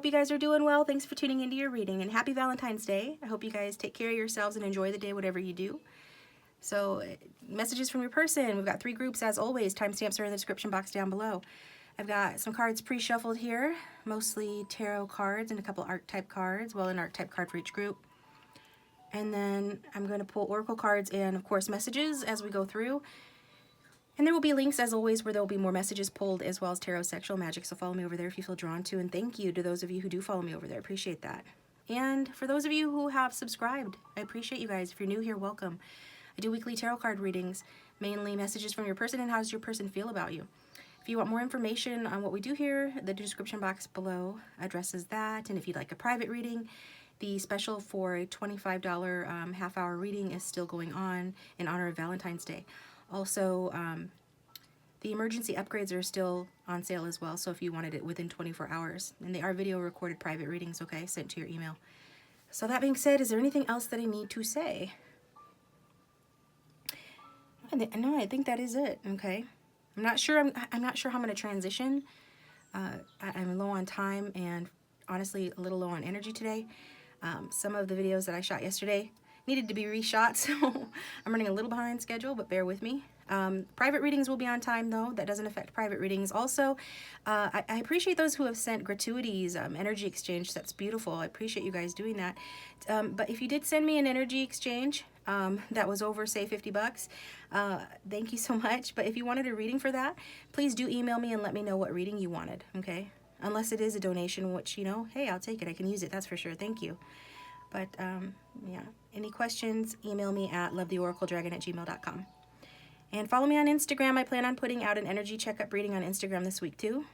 hope you guys are doing well. Thanks for tuning into your reading, and happy Valentine's Day. I hope you guys take care of yourselves and enjoy the day, whatever you do. So, messages from your person. We've got 3 groups as always. Timestamps are in the description box down below. I've got some cards pre-shuffled here, mostly tarot cards and a couple archetype cards, well, an archetype card for each group. And then I'm going to pull oracle cards and, of course, messages as we go through. And there will be links, as always, where there will be more messages pulled, as well as tarot sexual magic. So follow me over there if you feel drawn to. And thank you to those of you who do follow me over there. I appreciate that. And for those of you who have subscribed, I appreciate you guys. If you're new here, welcome. I do weekly tarot card readings, mainly messages from your person and how does your person feel about you. If you want more information on what we do here, the description box below addresses that. And if you'd like a private reading, the special for a $25 half-hour reading is still going on in honor of Valentine's Day. Also, the emergency upgrades are still on sale as well, so if you wanted it within 24 hours. And they are video recorded private readings, okay, sent to your email. So that being said, is there anything else that I need to say? No, I think that is it, okay? I'm not sure how I'm going to transition. I'm low on time and honestly a little low on energy today. Some of the videos that I shot yesterday needed to be reshot, so I'm running a little behind schedule, but bear with me. Private readings will be on time, though. That doesn't affect private readings. Also, I appreciate those who have sent gratuities, energy exchange. That's beautiful. I appreciate you guys doing that. But if you did send me an energy exchange that was over, say, 50 bucks, thank you so much. But if you wanted a reading for that, please do email me and let me know what reading you wanted, okay? Unless it is a donation, which, you know, hey, I'll take it. I can use it. That's for sure. Thank you. But, yeah, any questions, email me at lovetheoracledragon@gmail.com. And follow me on Instagram. I plan on putting out an energy checkup reading on Instagram this week, too.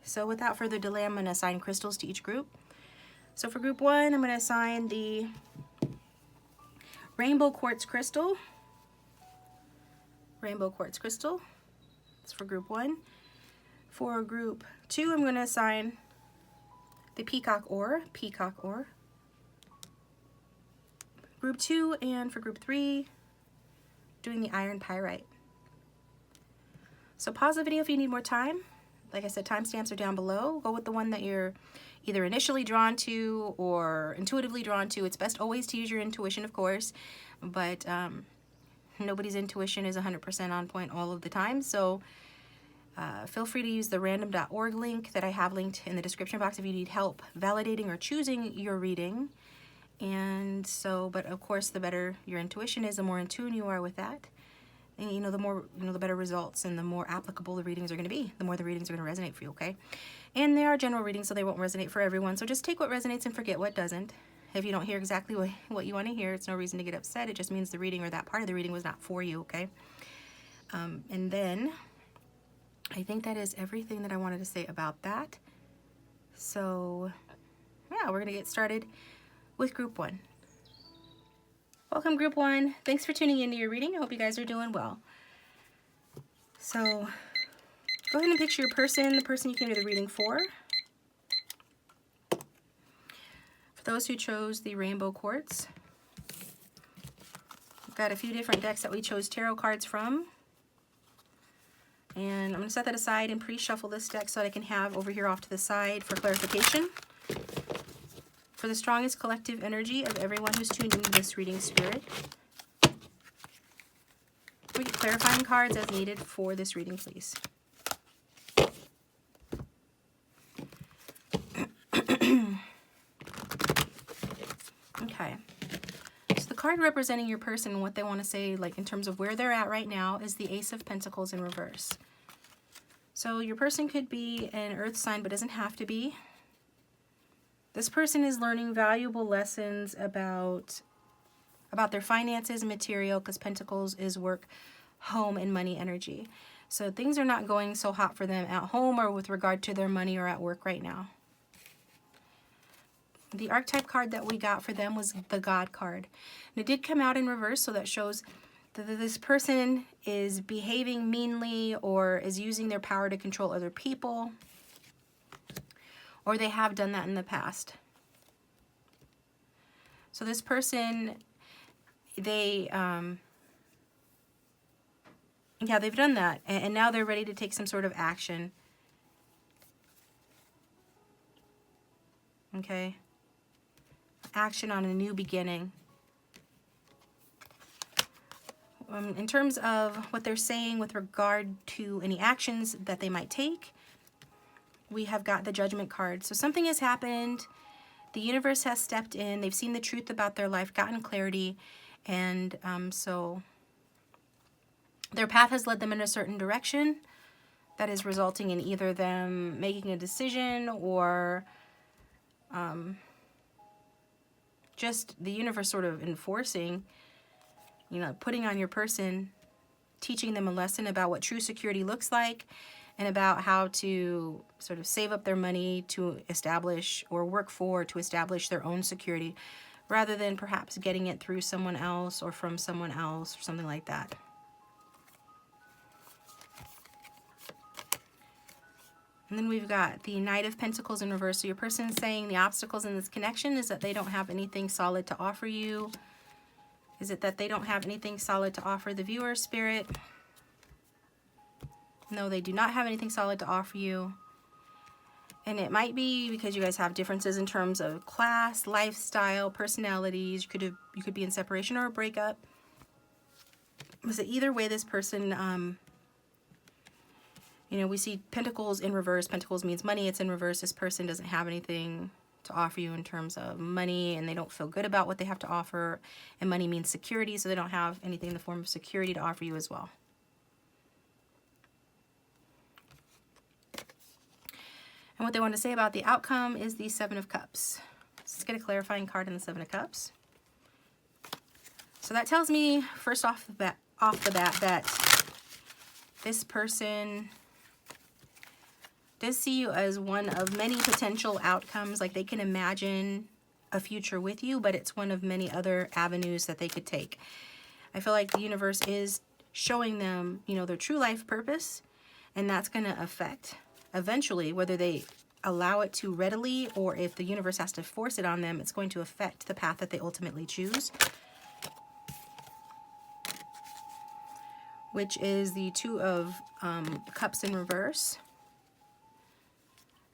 So without further delay, I'm going to assign crystals to each group. So for group 1, I'm going to assign the Rainbow Quartz Crystal. Rainbow Quartz Crystal. That's for group 1. For group 2, I'm going to assign the Peacock Ore. Peacock Ore. Group 2, and for group 3, doing the Iron Pyrite. So pause the video if you need more time. Like I said, timestamps are down below. Go with the one that you're either initially drawn to or intuitively drawn to. It's best always to use your intuition, of course, but nobody's intuition is 100% on point all of the time. So feel free to use the random.org link that I have linked in the description box if you need help validating or choosing your reading. And so, but of course, the better your intuition is, the more in tune you are with that. And you know, the more, you know, the better results and the more applicable the readings are going to be, the more the readings are going to resonate for you, okay? And they are general readings, so they won't resonate for everyone. So just take what resonates and forget what doesn't. If you don't hear exactly what you want to hear, it's no reason to get upset. It just means the reading or that part of the reading was not for you, okay? And then I think that is everything that I wanted to say about that. So yeah, we're going to get started with group 1. Welcome, group 1. Thanks for tuning into your reading. I hope you guys are doing well. So go ahead and picture your person, the person you came to the reading for. For those who chose the Rainbow Quartz, we've got a few different decks that we chose tarot cards from. And I'm going to set that aside and pre-shuffle this deck so that I can have over here off to the side for clarification. For the strongest collective energy of everyone who's tuned into this reading, spirit. We get clarifying cards as needed for this reading, please. Okay. So the card representing your person and what they want to say, like in terms of where they're at right now, is the Ace of Pentacles in reverse. So your person could be an earth sign, but doesn't have to be. This person is learning valuable lessons about their finances and material, because Pentacles is work, home, and money energy. So things are not going so hot for them at home or with regard to their money or at work right now. The archetype card that we got for them was the God card. And it did come out in reverse, so that shows that this person is behaving meanly or is using their power to control other people, or they have done that in the past. So this person, they've done that, and now they're ready to take some sort of action. okay? Action on a new beginning. In terms of what they're saying with regard to any actions that they might take, we have got the Judgment card. So something has happened. The universe has stepped in. They've seen the truth about their life, gotten clarity, and so their path has led them in a certain direction that is resulting in either them making a decision or just the universe sort of enforcing, you know, putting on your person, teaching them a lesson about what true security looks like and about how to sort of save up their money to establish or work for to establish their own security rather than perhaps getting it through someone else or from someone else or something like that. And then we've got the Knight of Pentacles in reverse. So your person is saying the obstacles in this connection is that they don't have anything solid to offer you. Is it that they don't have anything solid to offer the viewer, Spirit? No, they do not have anything solid to offer you. And it might be because you guys have differences in terms of class, lifestyle, personalities. You could be in separation or a breakup. So either way, this person, you know, we see Pentacles in reverse. Pentacles means money. It's in reverse. This person doesn't have anything to offer you in terms of money, and they don't feel good about what they have to offer. And money means security, so they don't have anything in the form of security to offer you as well. And what they want to say about the outcome is the Seven of Cups. Let's get a clarifying card in the Seven of Cups. So that tells me, first off the bat, that this person does see you as one of many potential outcomes. Like they can imagine a future with you, but it's one of many other avenues that they could take. I feel like the universe is showing them, you know, their true life purpose, and that's going to affect eventually whether they allow it to readily or if the universe has to force it on them. It's going to affect the path that they ultimately choose, which is the Two of Cups in reverse.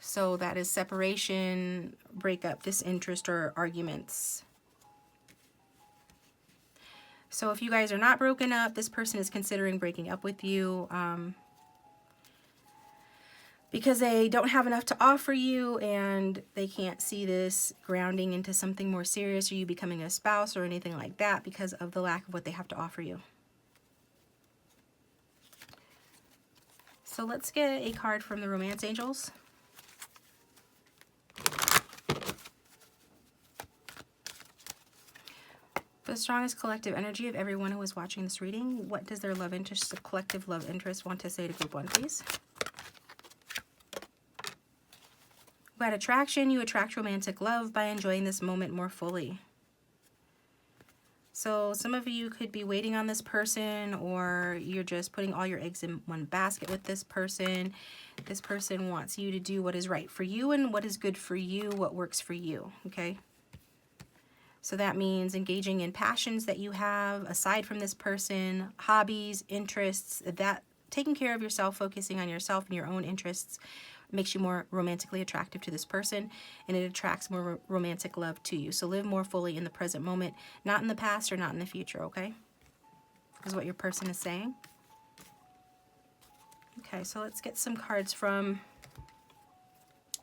So that is separation, breakup, disinterest, or arguments. So if you guys are not broken up, this person is considering breaking up with you because they don't have enough to offer you and they can't see this grounding into something more serious or you becoming a spouse or anything like that because of the lack of what they have to offer you. So let's get a card from the Romance Angels. The strongest collective energy of everyone who is watching this reading, what does their love interest, the collective love interest, want to say to group one, please? We've got attraction. You attract romantic love by enjoying this moment more fully. So some of you could be waiting on this person, or you're just putting all your eggs in one basket with this person. This person wants you to do what is right for you and what is good for you, what works for you, okay? So that means engaging in passions that you have aside from this person, hobbies, interests, that taking care of yourself, focusing on yourself and your own interests makes you more romantically attractive to this person, and it attracts more romantic love to you. So live more fully in the present moment, not in the past or not in the future, okay? Is what your person is saying. Okay, so let's get some cards from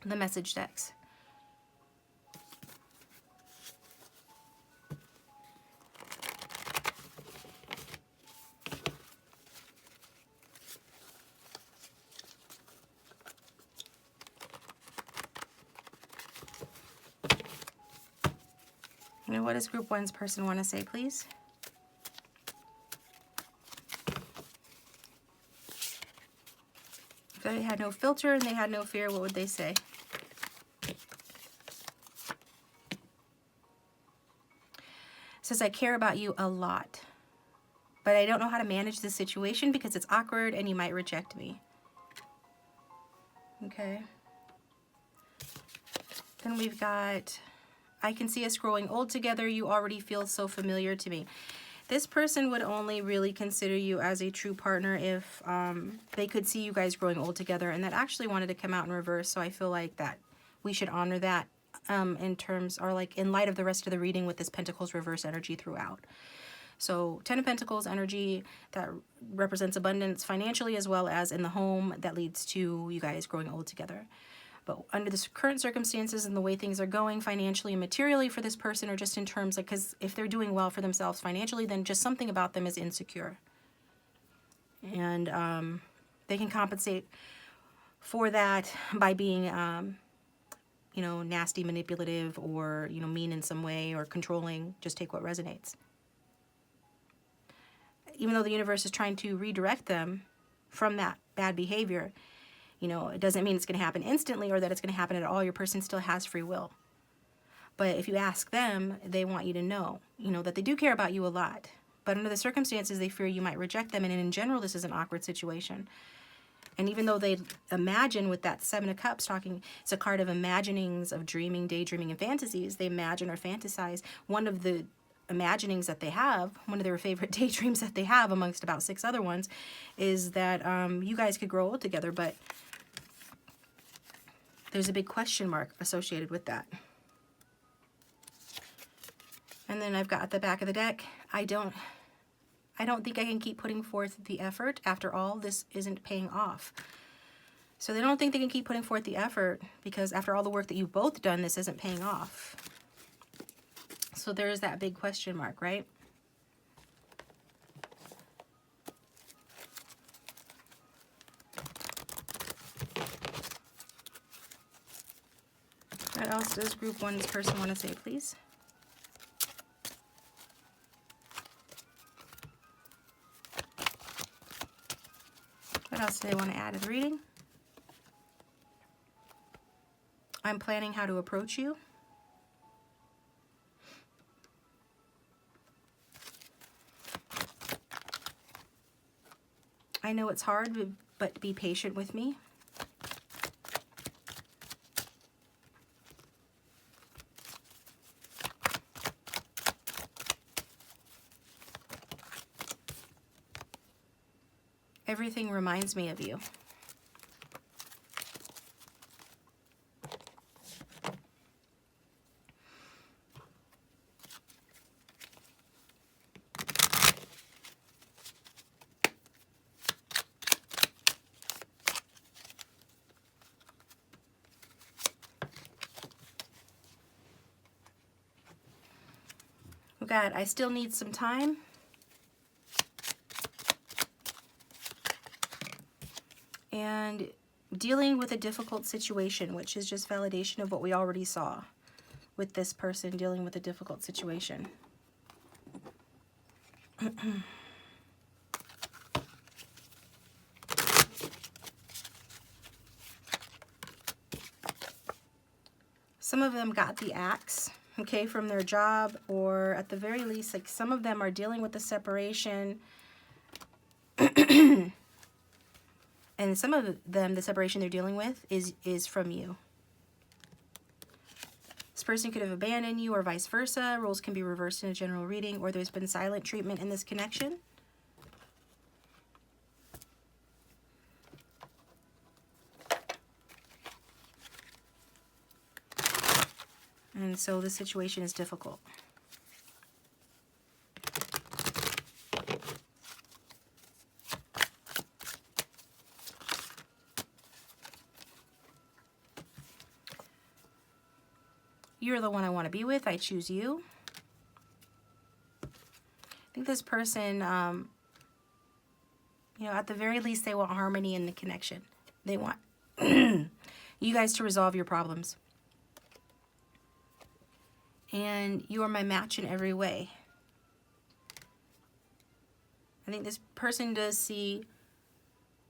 the message decks. Now, what does group one's person want to say, please? If they had no filter and they had no fear, what would they say? It says, I care about you a lot, but I don't know how to manage the situation because it's awkward and you might reject me. Okay. Then we've got, I can see us growing old together. You already feel so familiar to me. This person would only really consider you as a true partner if they could see you guys growing old together, and that actually wanted to come out in reverse. So I feel like that we should honor that in terms, or like in light of the rest of the reading with this Pentacles reverse energy throughout. So 10 of Pentacles energy that represents abundance financially as well as in the home, that leads to you guys growing old together. But under the current circumstances and the way things are going financially and materially for this person, or just in terms of, because if they're doing well for themselves financially, then just something about them is insecure. And they can compensate for that by being, you know, nasty, manipulative, or, you know, mean in some way, or controlling. Just take what resonates. Even though the universe is trying to redirect them from that bad behavior, you know, it doesn't mean it's going to happen instantly or that it's going to happen at all. Your person still has free will. But if you ask them, they want you to know, you know, that they do care about you a lot. But under the circumstances, they fear you might reject them. And in general, this is an awkward situation. And even though they imagine with that Seven of Cups talking, it's a card of imaginings, of dreaming, daydreaming, and fantasies. They imagine or fantasize. One of the imaginings that they have, one of their favorite daydreams that they have amongst about 6 other ones, is that you guys could grow old together, but there's a big question mark associated with that. And then I've got at the back of the deck, I don't think I can keep putting forth the effort. After all, this isn't paying off. So they don't think they can keep putting forth the effort because after all the work that you've both done, this isn't paying off. So there's that big question mark, right? What else does group 1's person want to say, please? What else do they want to add to the reading? I'm planning how to approach you. I know it's hard, but be patient with me. Everything reminds me of you. Oh God, I still need some time. And dealing with a difficult situation, which is just validation of what we already saw with this person dealing with a difficult situation. Some of them got the axe, okay, from their job, or at the very least, like some of them are dealing with the separation. And some of them, the separation they're dealing with is from you. This person could have abandoned you or vice versa. Roles can be reversed in a general reading, or there's been silent treatment in this connection. And so the situation is difficult. You're the one I want to be with. I choose you. I think this person, you know, at the very least, they want harmony in the connection. They want you guys to resolve your problems. And you are my match in every way. I think this person does see,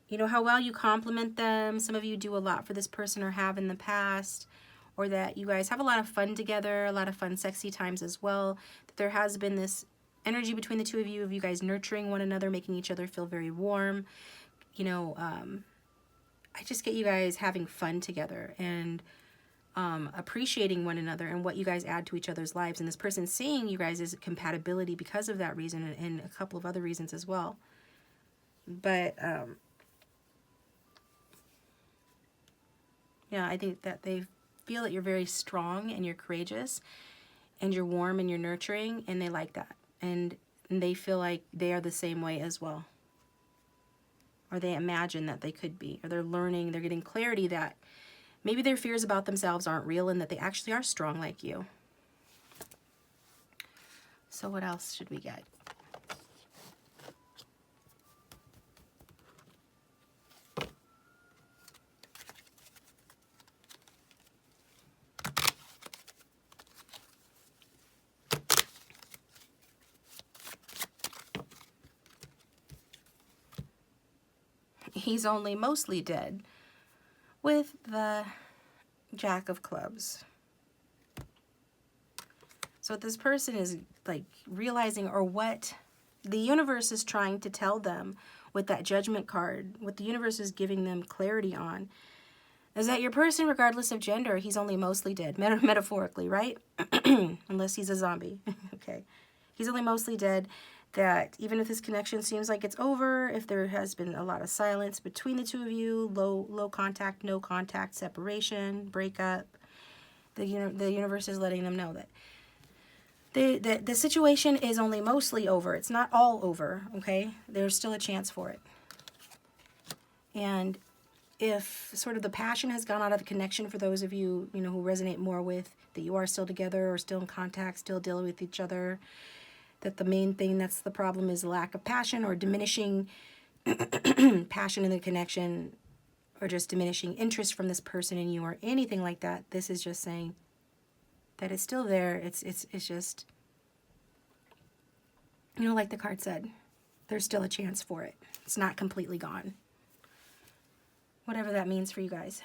you know, how well you compliment them. Some of you do a lot for this person or have in the past. Or that you guys have a lot of fun together, a lot of fun, sexy times as well. That there has been this energy between the two of you guys nurturing one another, making each other feel very warm. You know, I just get you guys having fun together and appreciating one another and what you guys add to each other's lives. And this person seeing you guys as compatibility because of that reason and a couple of other reasons as well. But, yeah, I think that they feel that you're very strong and you're courageous and you're warm and you're nurturing, and they like that. And they feel like they are the same way as well. Or they imagine that they could be. Or they're learning, they're getting clarity that maybe their fears about themselves aren't real and that they actually are strong like you. So what else should we get? He's only mostly dead, with the Jack of Clubs. So what this person is like realizing, or what the universe is trying to tell them with that Judgment card, what the universe is giving them clarity on, is that your person, regardless of gender, he's only mostly dead, metaphorically, right? Unless he's a zombie. Okay. He's only mostly dead. That even if this connection seems like it's over, if there has been a lot of silence between the two of you, low contact, no contact, separation, breakup, the universe is letting them know that the situation is only mostly over. It's not all over, okay? There's still a chance for it. And if sort of the passion has gone out of the connection for those of you, who resonate more with that you are still together or still in contact, still dealing with each other, that the main thing that's the problem is lack of passion or diminishing passion in the connection, or just diminishing interest from this person in you or anything like that. This is just saying that it's still there. It's just, like the card said, there's still a chance for it. It's not completely gone. Whatever that means for you guys.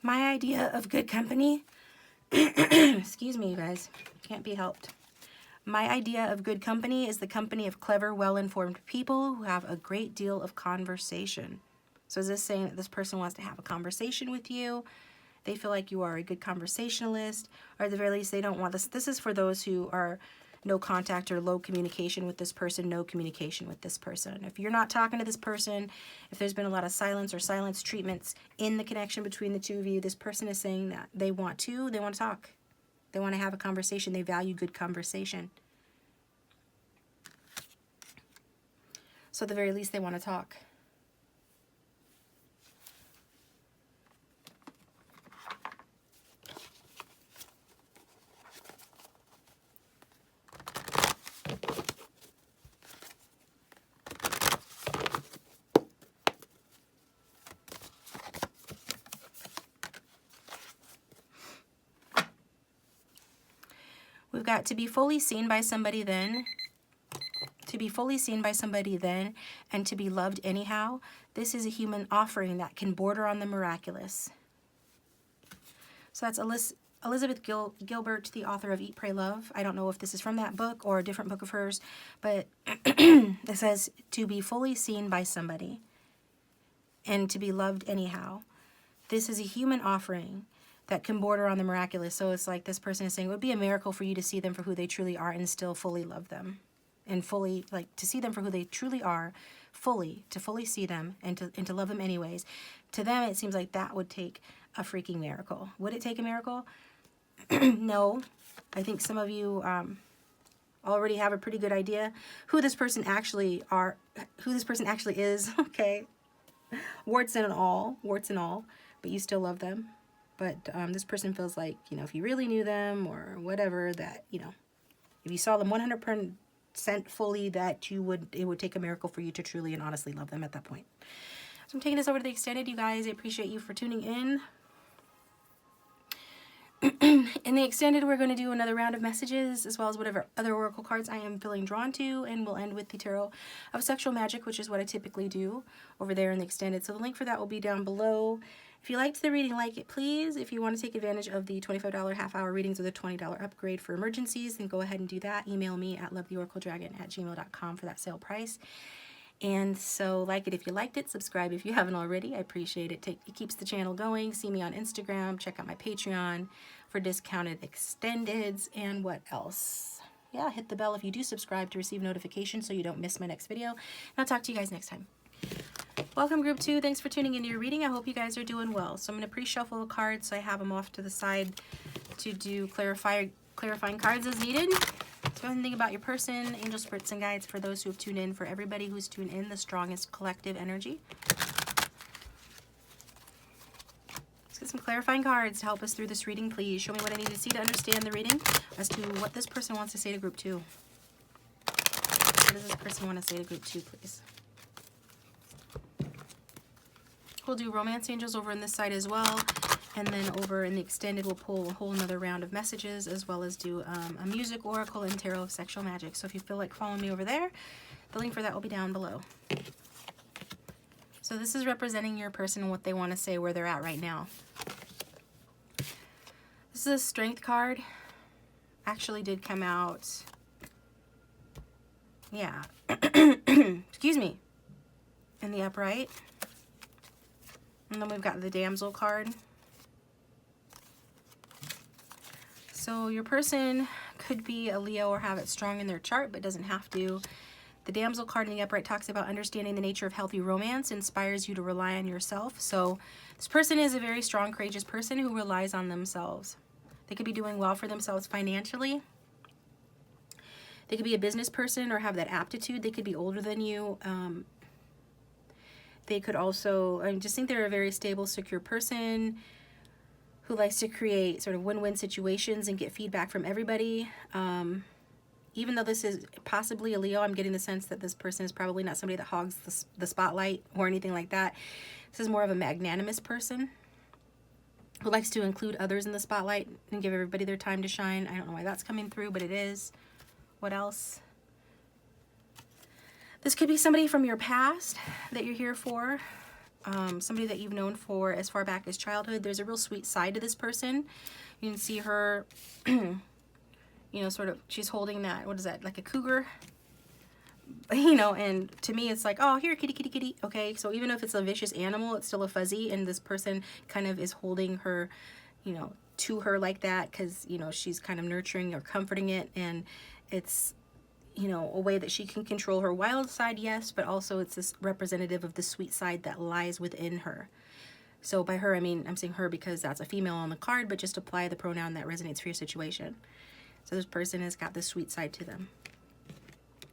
My idea of good company, excuse me, you guys, can't be helped. My idea of good company is the company of clever, well-informed people who have a great deal of conversation. So is this saying that this person wants to have a conversation with you? They feel like you are a good conversationalist, or at the very least, they don't want this. This is for those who are no contact or low communication with this person, no communication with this person. If you're not talking to this person, if there's been a lot of silence or silence treatments in the connection between the two of you, this person is saying that they want to talk. They want to have a conversation. They value good conversation. So at the very least, they want to talk. We've got to be fully seen by somebody then. To be fully seen by somebody then, and to be loved anyhow. This is a human offering that can border on the miraculous. So that's Elizabeth Gilbert, the author of Eat, Pray, Love. I don't know if this is from that book or a different book of hers, but it says to be fully seen by somebody and to be loved anyhow. This is a human offering that can border on the miraculous. So it's like this person is saying it would be a miracle for you to see them for who they truly are and still fully love them. And fully, like, to see them for who they truly are, to fully see them and to love them anyways. To them, it seems like that would take a freaking miracle. Would it take a miracle? No. I think some of you already have a pretty good idea who this person actually is. Okay. Warts and all, but you still love them. But this person feels like, if you really knew them or whatever, that, if you saw them 100% fully, that it would take a miracle for you to truly and honestly love them at that point. So I'm taking this over to the extended, you guys. I appreciate you for tuning in. In the extended, we're going to do another round of messages, as well as whatever other oracle cards I am feeling drawn to, and we'll end with the Tarot of Sexual Magic, which is what I typically do over there in the extended. So the link for that will be down below. If you liked the reading, like it, please. If you want to take advantage of the $25 half-hour readings with a $20 upgrade for emergencies, then go ahead and do that. Email me at lovetheoracledragon@gmail.com for that sale price. And so like it if you liked it, subscribe if you haven't already. I appreciate it. It keeps the channel going. See me on Instagram. Check out my Patreon for discounted extendeds. And what else? Yeah, hit the bell if you do subscribe to receive notifications so you don't miss my next video. And I'll talk to you guys next time. Welcome group 2. Thanks for tuning into your reading. I hope you guys are doing well. So I'm going to pre-shuffle the cards so I have them off to the side to do clarifying cards as needed. So anything about your person, angel spirits and guides for those who have tuned in, for everybody who's tuned in, the strongest collective energy. Let's get some clarifying cards to help us through this reading, please. Show me what I need to see to understand the reading as to what this person wants to say to group 2. What does this person want to say to group 2, please? We'll do romance angels over on this side as well, and then over in the extended we'll pull a whole another round of messages, as well as do a music oracle and tarot of sexual magic. So if you feel like following me over there, the link for that will be down below. So this is representing your person and what they want to say, where they're at right now. This is a strength card. Actually did come out, yeah, excuse me, in the upright. And then we've got the damsel card. So your person could be a Leo or have it strong in their chart, but doesn't have to. The damsel card in the upright talks about understanding the nature of healthy romance, inspires you to rely on yourself. So this person is a very strong, courageous person who relies on themselves. They could be doing well for themselves financially. They could be a business person or have that aptitude. They could be older than you. They could also, I just think they're a very stable, secure person who likes to create sort of win-win situations and get feedback from everybody. Even though this is possibly a Leo, I'm getting the sense that this person is probably not somebody that hogs the spotlight or anything like that. This is more of a magnanimous person who likes to include others in the spotlight and give everybody their time to shine. I don't know why that's coming through, but it is. What else? This could be somebody from your past that you're here for, somebody that you've known for as far back as childhood. There's a real sweet side to this person. You can see her, you know, sort of, she's holding that, what is that, like a cougar? You know, and to me it's like, oh, here, kitty, kitty, kitty. Okay, so even if it's a vicious animal, it's still a fuzzy, and this person kind of is holding her, you know, to her like that because, you know, she's kind of nurturing or comforting it, and it's, you know, a way that she can control her wild side, yes, but also it's this representative of the sweet side that lies within her. So by her, I mean, I'm saying her because that's a female on the card, but just apply the pronoun that resonates for your situation. So this person has got this sweet side to them.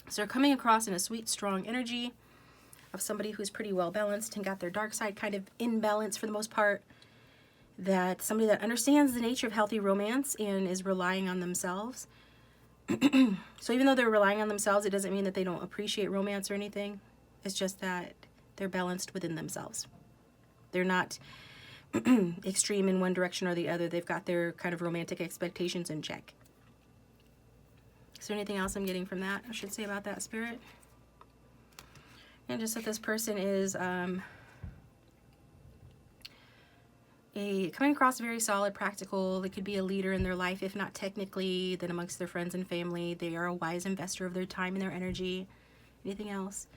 So they're coming across in a sweet, strong energy of somebody who's pretty well balanced and got their dark side kind of in balance for the most part. That somebody that understands the nature of healthy romance and is relying on themselves. So even though they're relying on themselves, it doesn't mean that they don't appreciate romance or anything. It's just that they're balanced within themselves. They're not extreme in one direction or the other. They've got their kind of romantic expectations in check. Is there anything else I'm getting from that I should say about that, Spirit? And just that this person is coming across very solid, practical. They could be a leader in their life, if not technically, then amongst their friends and family. They are a wise investor of their time and their energy. Anything else?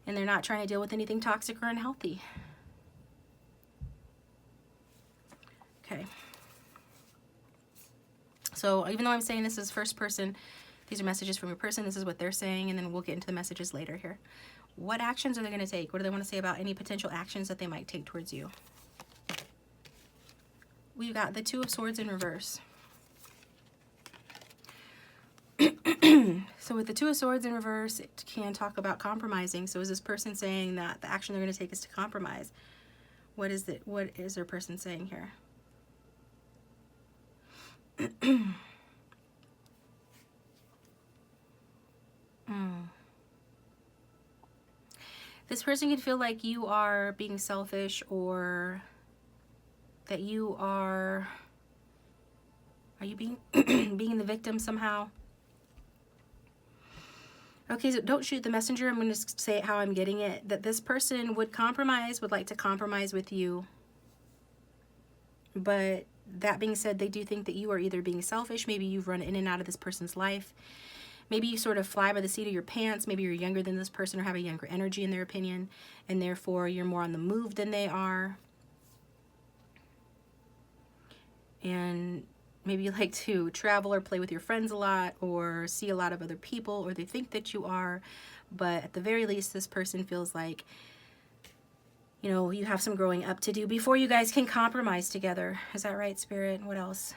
And they're not trying to deal with anything toxic or unhealthy. Okay. So even though I'm saying this is first person, these are messages from your person. This is what they're saying, and then we'll get into the messages later here. What actions are they going to take? What do they want to say about any potential actions that they might take towards you? We've got the Two of Swords in reverse. So with the Two of Swords in reverse, it can talk about compromising. So is this person saying that the action they're going to take is to compromise? What is their person saying here? This person could feel like you are being selfish, or that you are you being being the victim somehow? Okay, so don't shoot the messenger. I'm going to say it how I'm getting it. That this person would like to compromise with you. But that being said, they do think that you are either being selfish, maybe you've run in and out of this person's life, maybe you sort of fly by the seat of your pants, maybe you're younger than this person or have a younger energy in their opinion, and therefore you're more on the move than they are. And maybe you like to travel or play with your friends a lot or see a lot of other people, or they think that you are, but at the very least this person feels like, you know, you have some growing up to do before you guys can compromise together. Is that right, Spirit? What else?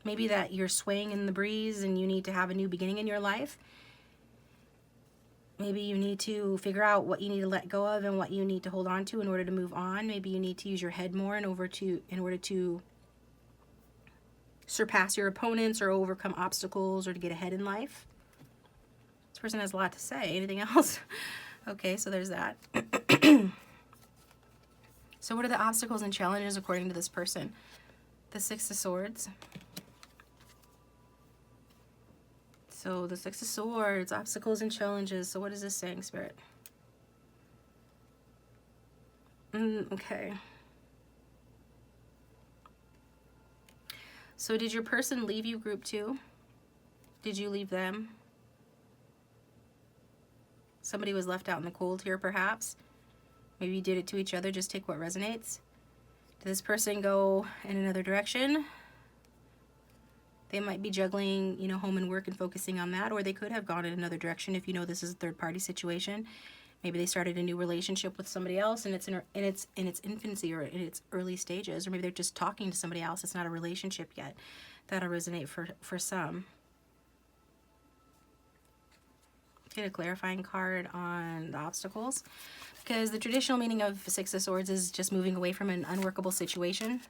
Maybe that you're swaying in the breeze and you need to have a new beginning in your life. Maybe you need to figure out what you need to let go of and what you need to hold on to in order to move on. Maybe you need to use your head more in order to surpass your opponents or overcome obstacles or to get ahead in life. This person has a lot to say. Anything else? Okay, so there's that. So what are the obstacles and challenges according to this person? The Six of Swords. So the Six of Swords, obstacles and challenges. So what is this saying, Spirit? Okay. So did your person leave you, group 2? Did you leave them? Somebody was left out in the cold here, perhaps. Maybe you did it to each other. Just take what resonates. Did this person go in another direction? They might be juggling, you know, home and work and focusing on that, or they could have gone in another direction if you know this is a third-party situation. Maybe they started a new relationship with somebody else and it's in its infancy or in its early stages, or maybe they're just talking to somebody else. It's not a relationship yet. That'll resonate for some. Get a clarifying card on the obstacles, because the traditional meaning of Six of Swords is just moving away from an unworkable situation.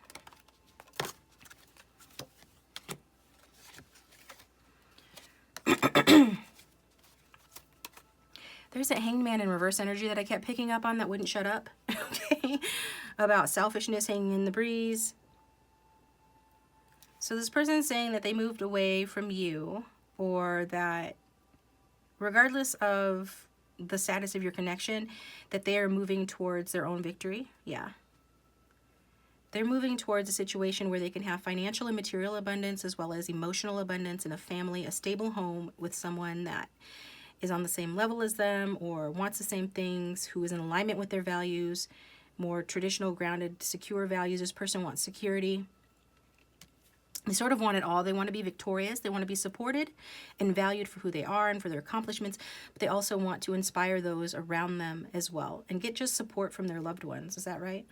There's a Hanged Man in reverse energy that I kept picking up on that wouldn't shut up. Okay, about selfishness hanging in the breeze. So this person's saying that they moved away from you, or that regardless of the status of your connection, that they are moving towards their own victory. Yeah. They're moving towards a situation where they can have financial and material abundance as well as emotional abundance in a family, a stable home with someone that is on the same level as them or wants the same things, who is in alignment with their values, more traditional, grounded, secure values. This person wants security. They sort of want it all. They want to be victorious. They want to be supported and valued for who they are and for their accomplishments. But they also want to inspire those around them as well and get just support from their loved ones. Is that right?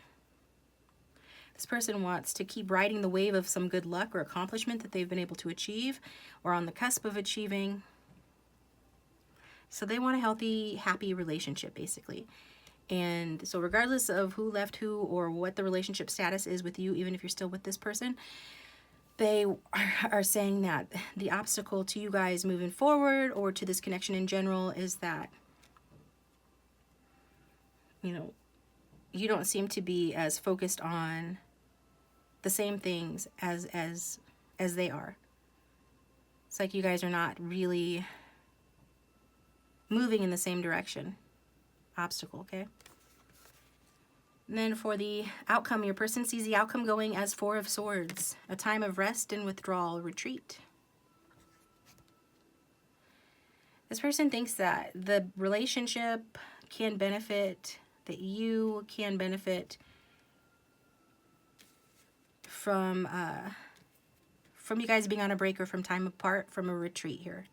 This person wants to keep riding the wave of some good luck or accomplishment that they've been able to achieve or on the cusp of achieving. So they want a healthy, happy relationship, basically. And so regardless of who left who or what the relationship status is with you, even if you're still with this person, they are saying that the obstacle to you guys moving forward or to this connection in general is that, you know, you don't seem to be as focused on the same things as they are. It's like you guys are not really moving in the same direction. Obstacle, okay? And then for the outcome, your person sees the outcome going as Four of Swords, a time of rest and withdrawal, retreat. This person thinks that the relationship can benefit, that you can benefit from you guys being on a break or from time apart, from a retreat here.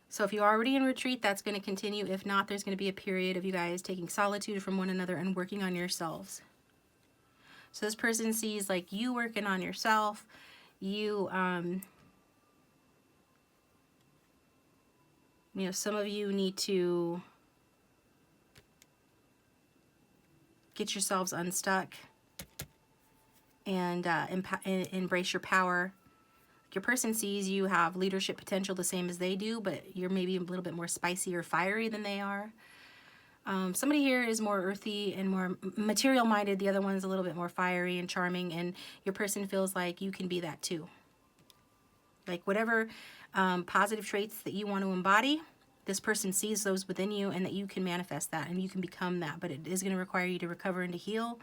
So if you're already in retreat, that's going to continue. If not, there's going to be a period of you guys taking solitude from one another and working on yourselves. So this person sees like you working on yourself, you, you know, some of you need to get yourselves unstuck and embrace your power. Your person sees you have leadership potential the same as they do, but you're maybe a little bit more spicy or fiery than they are. Somebody here is more earthy and more material-minded. The other one's a little bit more fiery and charming, and your person feels like you can be that too. Like whatever positive traits that you want to embody, This person sees those within you and that you can manifest that and you can become that. But it is going to require you to recover and to heal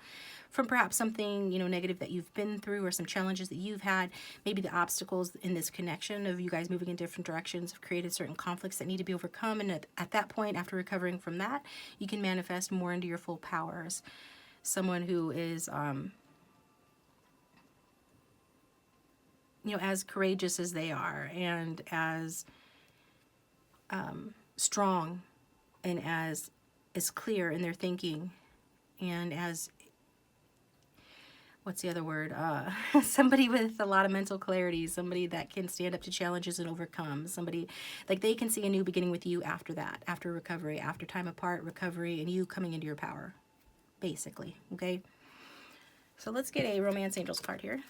from perhaps something, you know, negative that you've been through or some challenges that you've had. Maybe the obstacles in this connection of you guys moving in different directions have created certain conflicts that need to be overcome. And at that point, after recovering from that, you can manifest more into your full powers. Someone who is, you know, as courageous as they are and as strong and as clear in their thinking and as, what's the other word? Somebody with a lot of mental clarity, somebody that can stand up to challenges and overcome, somebody like they can see a new beginning with you after that, after recovery, after time apart, recovery, and you coming into your power, basically, okay? So let's get a Romance Angels card here.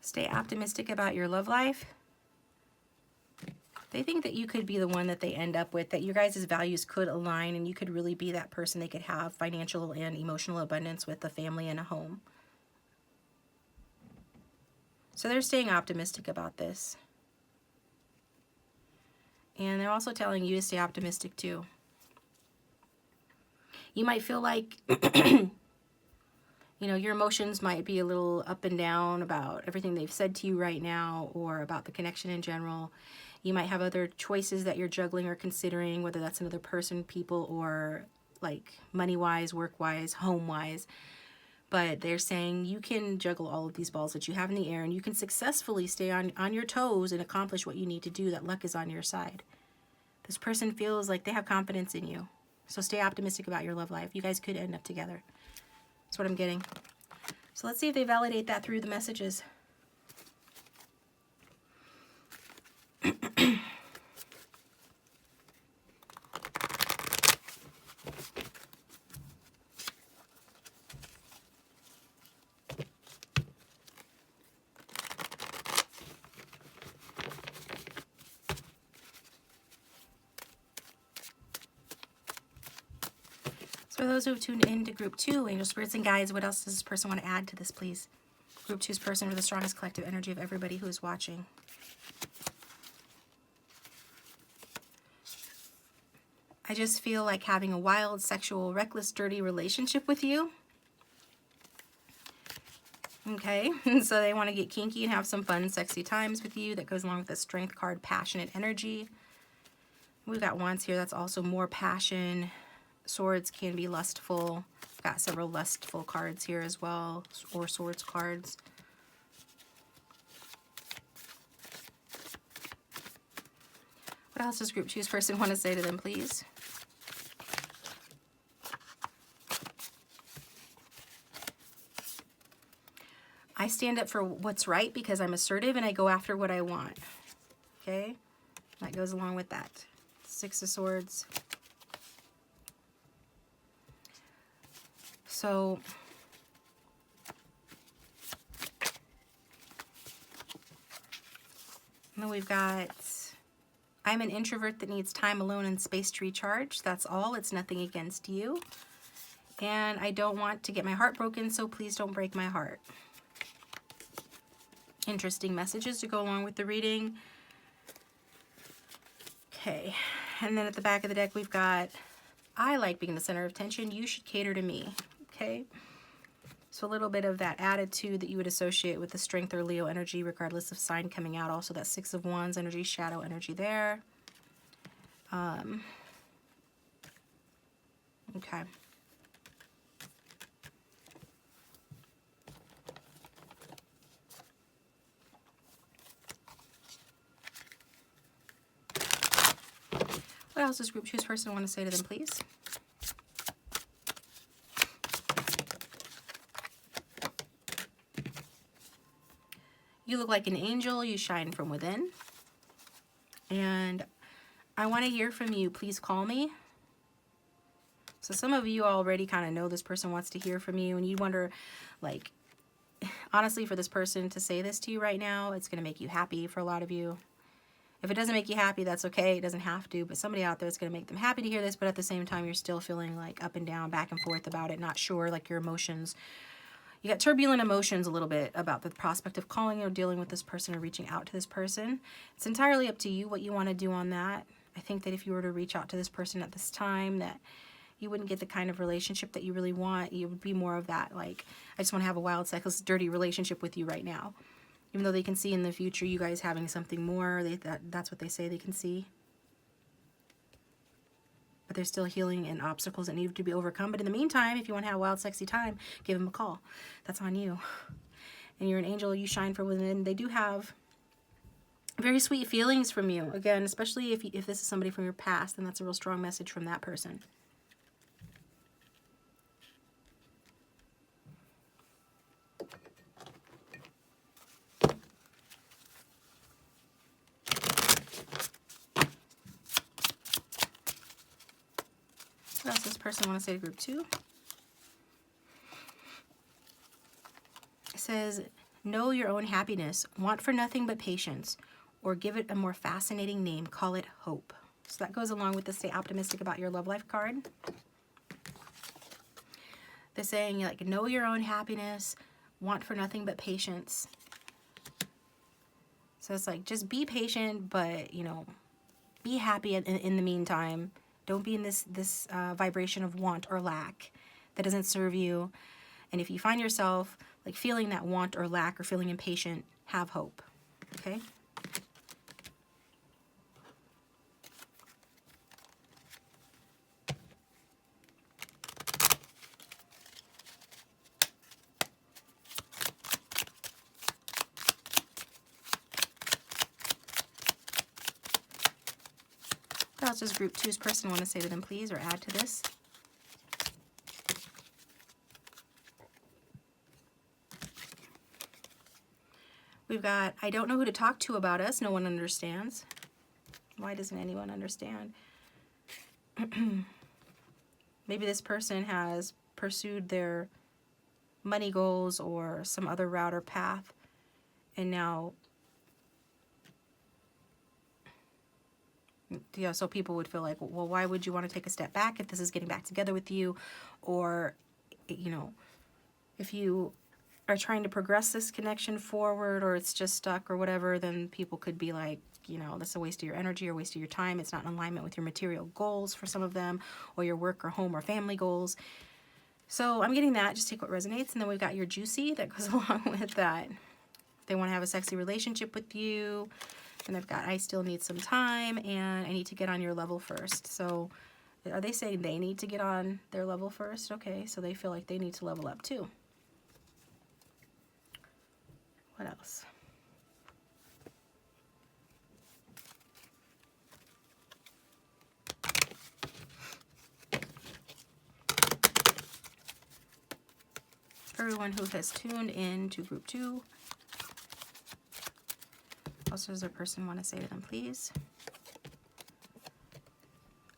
Stay optimistic about your love life. They think that you could be the one that they end up with, that your guys' values could align and you could really be that person they could have financial and emotional abundance with, a family and a home. So they're staying optimistic about this. And they're also telling you to stay optimistic too. You might feel like you know, your emotions might be a little up and down about everything they've said to you right now or about the connection in general. You might have other choices that you're juggling or considering, whether that's another person, people, or like money-wise, work-wise, home-wise. But they're saying you can juggle all of these balls that you have in the air and you can successfully stay on your toes and accomplish what you need to do, that luck is on your side. This person feels like they have confidence in you. So stay optimistic about your love life. You guys could end up together. That's what I'm getting. So let's see if they validate that through the messages. For those who have tuned in to Group 2, Angel Spirits and Guides, what else does this person want to add to this, please? Group 2's person with the strongest collective energy of everybody who is watching. I just feel like having a wild, sexual, reckless, dirty relationship with you. Okay, so they want to get kinky and have some fun, sexy times with you. That goes along with the Strength card, passionate energy. We've got Wands here. That's also more passion. Swords can be lustful. Got several lustful cards here as well, or Swords cards. What else does Group 2's person want to say to them, please? I stand up for what's right because I'm assertive and I go after what I want. Okay? That goes along with that. Six of Swords. So, and then we've got, I'm an introvert that needs time alone and space to recharge. That's all. It's nothing against you. And I don't want to get my heart broken, so please don't break my heart. Interesting messages to go along with the reading. Okay, and then at the back of the deck we've got, I like being the center of attention. You should cater to me. Okay, so a little bit of that attitude that you would associate with the Strength or Leo energy, regardless of sign, coming out. Also that Six of Wands energy, shadow energy there. Okay. What else does Group 2's person want to say to them, please? You look like an angel. You shine from within. And I want to hear from you. Please call me. So some of you already kind of know this person wants to hear from you. And you wonder, like, honestly, for this person to say this to you right now, it's going to make you happy for a lot of you. If it doesn't make you happy, that's okay. It doesn't have to, but somebody out there is going to make them happy to hear this, but at the same time, you're still feeling like up and down, back and forth about it, not sure, like your emotions. You got turbulent emotions a little bit about the prospect of calling or dealing with this person or reaching out to this person. It's entirely up to you what you want to do on that. I think that if you were to reach out to this person at this time, that you wouldn't get the kind of relationship that you really want. You would be more of that, like, I just want to have a wild, sexless, dirty relationship with you right now. Even though they can see in the future you guys having something more, that's what they say they can see. But there's still healing and obstacles that need to be overcome. But in the meantime, if you want to have a wild, sexy time, give them a call. That's on you. And you're an angel, you shine from within. They do have very sweet feelings from you. Again, especially if this is somebody from your past, then that's a real strong message from that person. What else does this person want to say to group 2? It says, know your own happiness. Want for nothing but patience. Or give it a more fascinating name. Call it hope. So that goes along with the stay optimistic about your love life card. They're saying, like, know your own happiness. Want for nothing but patience. So it's like, just be patient, but, you know, be happy in the meantime. Don't be in this vibration of want or lack that doesn't serve you. And if you find yourself like feeling that want or lack or feeling impatient, have hope. Okay? What else does group 2's person want to say to them, please, or add to this? We've got, I don't know who to talk to about us. No one understands. Why doesn't anyone understand? Maybe this person has pursued their money goals or some other route or path, and now, yeah, so people would feel like, well, why would you want to take a step back if this is getting back together with you? Or, you know, if you are trying to progress this connection forward or it's just stuck or whatever, then people could be like, you know, that's a waste of your energy or waste of your time. It's not in alignment with your material goals for some of them, or your work or home or family goals. So I'm getting that. Just take what resonates. And then we've got your juicy that goes along with that. They want to have a sexy relationship with you. And I've got, I still need some time and I need to get on your level first. So are they saying they need to get on their level first? Okay, so they feel like they need to level up too. What else? Everyone who has tuned in to group 2. What else does their person want to say to them, please?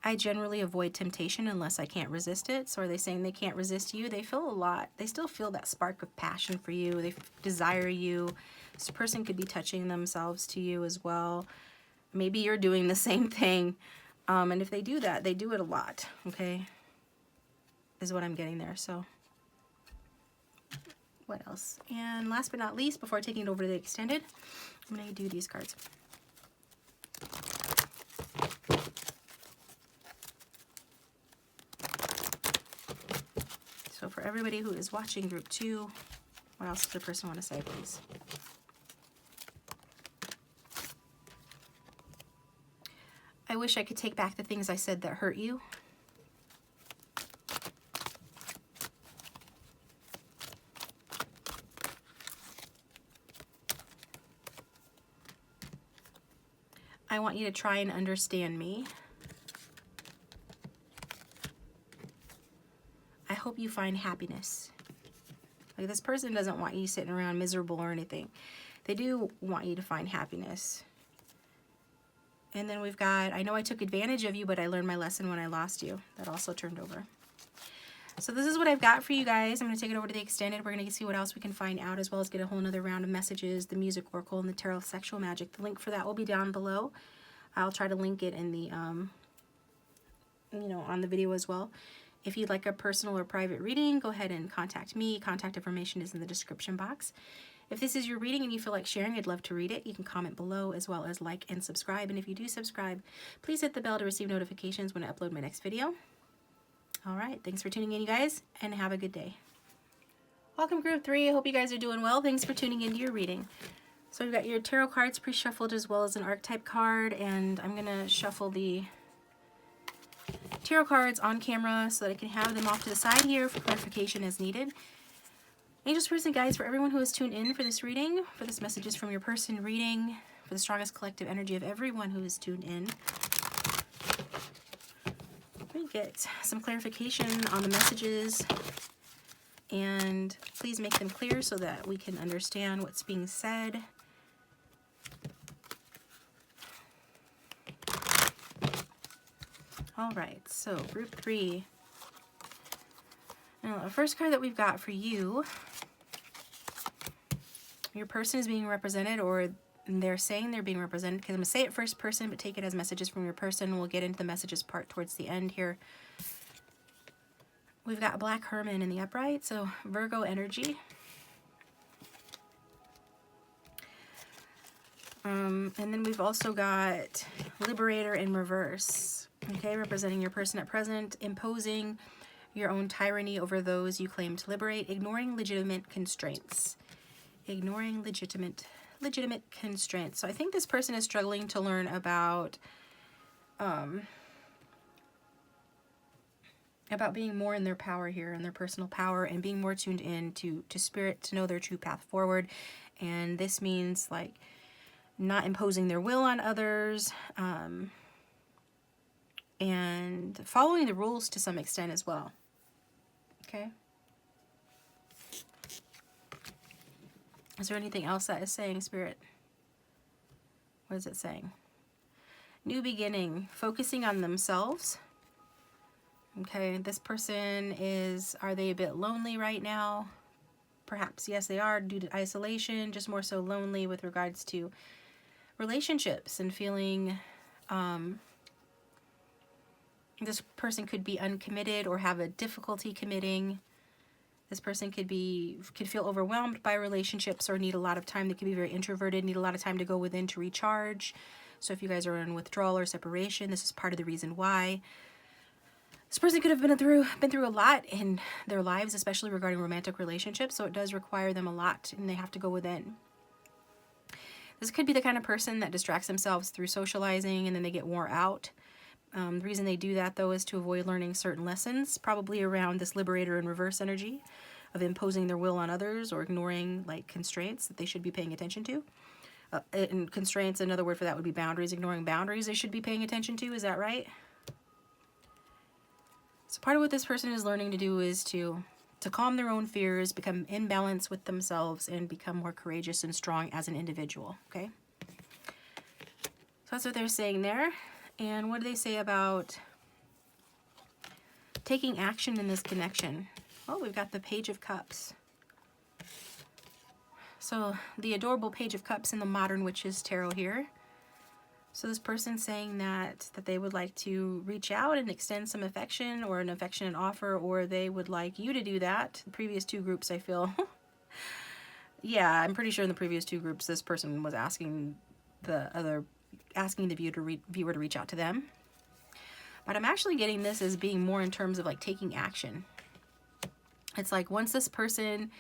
I generally avoid temptation unless I can't resist it. So are they saying they can't resist you? They feel a lot. They still feel that spark of passion for you. They desire you. This person could be touching themselves to you as well. Maybe you're doing the same thing. And if they do that, they do it a lot, okay? Is what I'm getting there. So what else? And last but not least, before taking it over to the extended, I'm going to do these cards. So for everybody who is watching group 2, what else does the person want to say, please? I wish I could take back the things I said that hurt you. I want you to try and understand me. I hope you find happiness. Like, this person doesn't want you sitting around miserable or anything. They do want you to find happiness. And then we've got, I know I took advantage of you, but I learned my lesson when I lost you. That also turned over. So this is what I've got for you guys. I'm going to take it over to the extended. We're going to see what else we can find out, as well as get a whole nother round of messages, the music oracle, and the tarot of sexual magic. The link for that will be down below. I'll try to link it in the, you know, on the video as well. If you'd like a personal or private reading, go ahead and contact me. Contact information is in the description box. If this is your reading and you feel like sharing, I'd love to read it. You can comment below, as well as like and subscribe. And if you do subscribe, please hit the bell to receive notifications when I upload my next video. All right, thanks for tuning in, you guys, and have a good day. Welcome, Group 3. I hope you guys are doing well. Thanks for tuning into your reading. So we've got your tarot cards pre-shuffled, as well as an archetype card, and I'm going to shuffle the tarot cards on camera so that I can have them off to the side here for clarification as needed. Angels, spirits, and guides, for everyone who has tuned in for this reading, for this messages from your person reading, for the strongest collective energy of everyone who is tuned in. Let me get some clarification on the messages, and please make them clear so that we can understand what's being said. All right, so Group 3. Now, the first card that we've got for you, your person is being represented, or they're saying they're being represented, because I'm going to say it first person, but take it as messages from your person. We'll get into the messages part towards the end here. We've got Black Hermit in the upright, so Virgo energy. And then we've also got Liberator in reverse, okay, representing your person at present, imposing your own tyranny over those you claim to liberate, ignoring legitimate constraints. Ignoring legitimate constraints. So I think this person is struggling to learn about being more in their power here, in their personal power, and being more tuned in to spirit, to know their true path forward. And this means like not imposing their will on others, and following the rules to some extent as well. Okay. Is there anything else that is saying, Spirit? What is it saying? New beginning, focusing on themselves. Okay, this person is, are they a bit lonely right now? Perhaps, yes, they are, due to isolation, just more so lonely with regards to relationships and feeling, this person could be uncommitted or have a difficulty committing. This person could feel overwhelmed by relationships or need a lot of time. They could be very introverted, need a lot of time to go within to recharge. So if you guys are in withdrawal or separation, this is part of the reason why. This person could have been through a lot in their lives, especially regarding romantic relationships, so it does require them a lot, and they have to go within. This could be the kind of person that distracts themselves through socializing, and then they get wore out. The reason they do that, though, is to avoid learning certain lessons, probably around this Liberator in reverse energy of imposing their will on others or ignoring like constraints that they should be paying attention to. And constraints, another word for that would be boundaries, ignoring boundaries they should be paying attention to. Is that right? So part of what this person is learning to do is to calm their own fears, become in balance with themselves, and become more courageous and strong as an individual, okay? So that's what they're saying there. And what do they say about taking action in this connection? Oh, we've got the Page of Cups. So the adorable Page of Cups in the Modern Witches Tarot here. So this person's saying that they would like to reach out and extend some affection or an affectionate offer, or they would like you to do that. The previous two groups, I feel. Yeah, I'm pretty sure in the previous two groups, this person was asking the viewer to reach out to them. But I'm actually getting this as being more in terms of like taking action. It's like once this person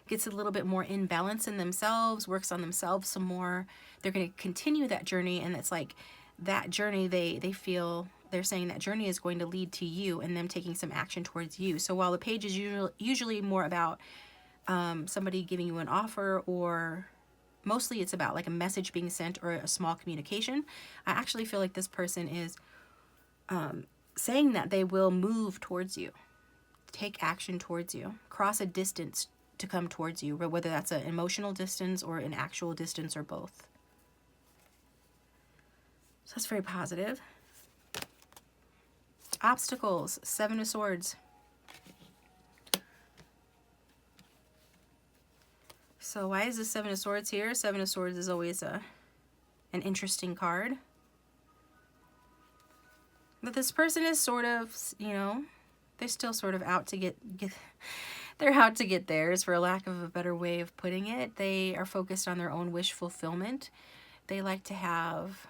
gets a little bit more in balance in themselves, works on themselves some more, they're going to continue that journey. And it's like that journey, they feel, they're saying that journey is going to lead to you and them taking some action towards you. So while the page is usually more about somebody giving you an offer, or mostly it's about like a message being sent or a small communication, I actually feel like this person is saying that they will move towards you, take action towards you, cross a distance to come towards you, whether that's an emotional distance or an actual distance or both. So that's very positive. Obstacles, Seven of Swords. So why is the Seven of Swords here? Seven of Swords is always an interesting card. But this person is sort of, you know, they're still sort of out to get they're out to get theirs, for a lack of a better way of putting it. They are focused on their own wish fulfillment. They like to have,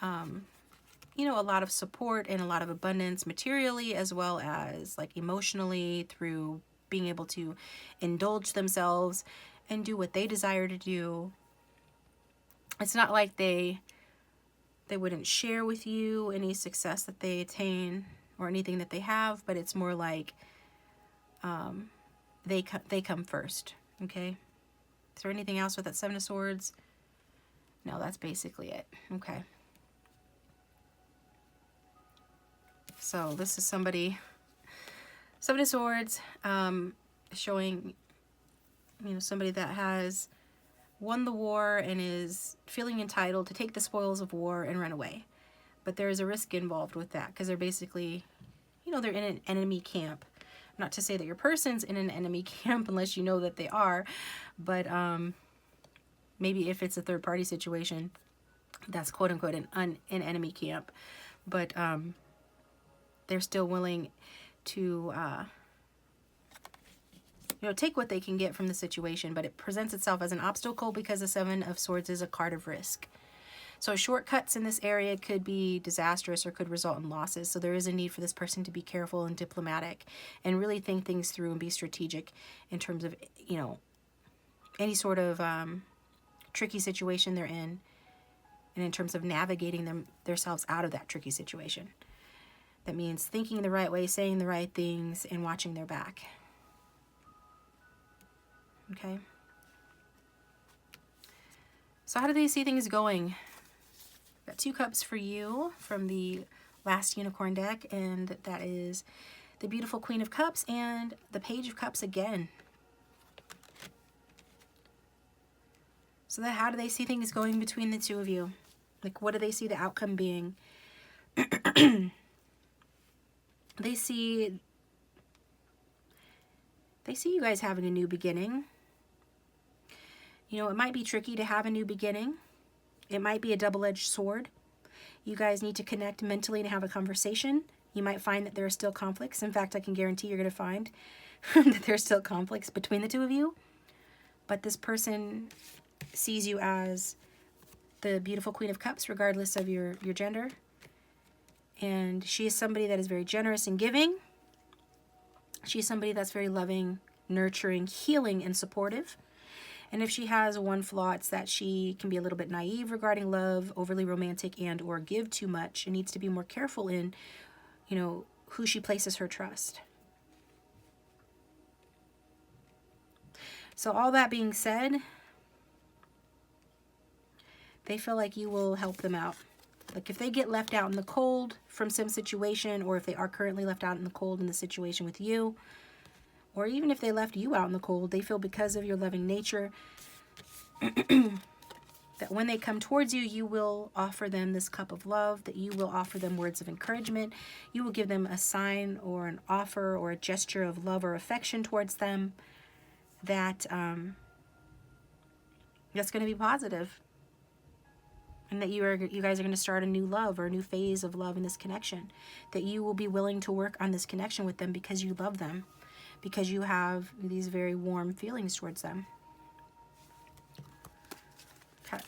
you know, a lot of support and a lot of abundance materially, as well as like emotionally, through being able to indulge themselves and do what they desire to do. It's not like they wouldn't share with you any success that they attain or anything that they have, but it's more like they come first. Okay, is there anything else with that Seven of Swords? No, that's basically it. Okay, so this is somebody, Seven of Swords, showing, you know, somebody that has won the war and is feeling entitled to take the spoils of war and run away. But there is a risk involved with that, because they're basically, you know, they're in an enemy camp. Not to say that your person's in an enemy camp unless you know that they are, but maybe if it's a third-party situation, that's quote-unquote an enemy camp. But they're still willing to you know, take what they can get from the situation, but it presents itself as an obstacle because the Seven of Swords is a card of risk. So shortcuts in this area could be disastrous or could result in losses. So there is a need for this person to be careful and diplomatic and really think things through and be strategic in terms of, you know, any sort of tricky situation they're in, and in terms of navigating themselves out of that tricky situation. That means thinking the right way, saying the right things, and watching their back. Okay. So how do they see things going? Got two cups for you from the last unicorn deck, and that is the beautiful Queen of Cups and the Page of Cups again. So that, how do they see things going between the two of you? Like, what do they see the outcome being? They see you guys having a new beginning. You know, it might be tricky to have a new beginning. It might be a double-edged sword. You guys need to connect mentally and have a conversation. You might find that there are still conflicts. In fact, I can guarantee you're going to find that there's still conflicts between the two of you. But this person sees you as the beautiful Queen of Cups, regardless of your gender. And she is somebody that is very generous and giving. She is somebody that's very loving, nurturing, healing, and supportive. And if she has one flaw, it's that she can be a little bit naive regarding love, overly romantic, and or give too much, and needs to be more careful in, you know, who she places her trust. So all that being said, they feel like you will help them out. Like if they get left out in the cold from some situation, or if they are currently left out in the cold in the situation with you, or even if they left you out in the cold, they feel because of your loving nature that when they come towards you, you will offer them this cup of love, that you will offer them words of encouragement. You will give them a sign or an offer or a gesture of love or affection towards them that that's going to be positive. And that you guys are going to start a new love or a new phase of love in this connection. That you will be willing to work on this connection with them because you love them. Because you have these very warm feelings towards them. Okay.